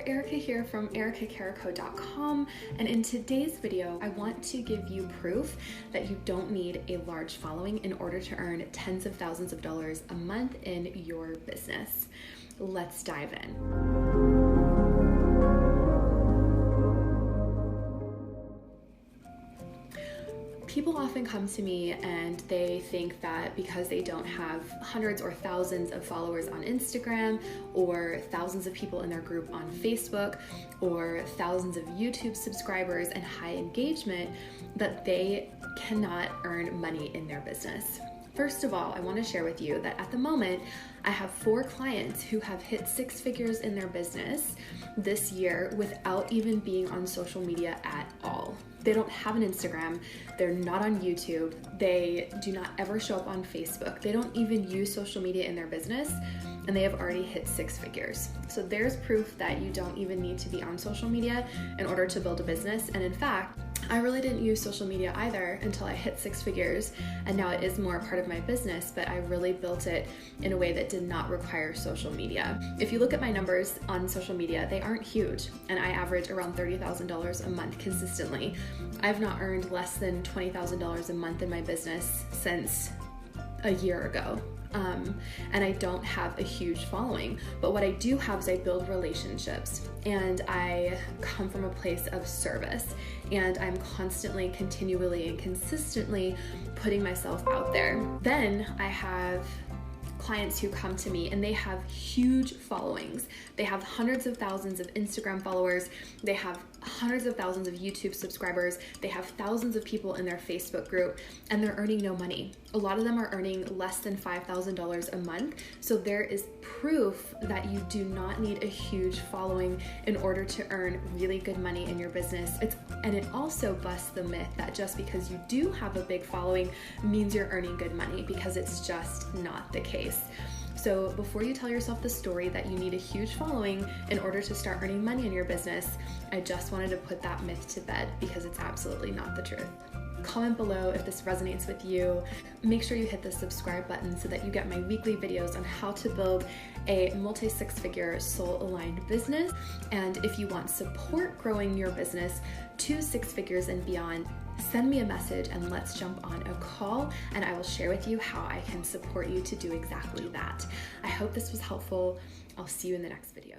Erica here from ericacarrico.com, and in today's video I want to give you proof that you don't need a large following in order to earn tens of thousands of dollars a month in your business. Let's dive in. People often come to me and they think that because they don't have hundreds or thousands of followers on Instagram, or thousands of people in their group on Facebook, or thousands of YouTube subscribers and high engagement, that they cannot earn money in their business. First of all, I want to share with you that at the moment, I have 4 clients who have hit 6 figures in their business this year without even being on social media at all. They don't have an Instagram, they're not on YouTube, they do not ever show up on Facebook, they don't even use social media in their business, and they have already hit 6 figures. So there's proof that you don't even need to be on social media in order to build a business. And in fact, I really didn't use social media either until I hit 6 figures, and now it is more a part of my business, but I really built it in a way that did not require social media. If you look at my numbers on social media, they aren't huge, and I average around $30,000 a month consistently. I've not earned less than $20,000 a month in my business since a year ago. And I don't have a huge following, but what I do have is I build relationships, and I come from a place of service, and I'm constantly, continually, and consistently putting myself out there. Then I have clients who come to me and they have huge followings. They have hundreds of thousands of Instagram followers. They have hundreds of thousands of YouTube subscribers. They have thousands of people in their Facebook group, and they're earning no money. A lot of them are earning less than $5,000 a month. So there is proof that you do not need a huge following in order to earn really good money in your business. And it also busts the myth that just because you do have a big following means you're earning good money, because it's just not the case. So before you tell yourself the story that you need a huge following in order to start earning money in your business, I just wanted to put that myth to bed, because it's absolutely not the truth. Comment below if this resonates with you. Make sure you hit the subscribe button so that you get my weekly videos on how to build a multi-6-figure soul-aligned business. And if you want support growing your business to 6 figures and beyond, send me a message and let's jump on a call, and I will share with you how I can support you to do exactly that. I hope this was helpful. I'll see you in the next video.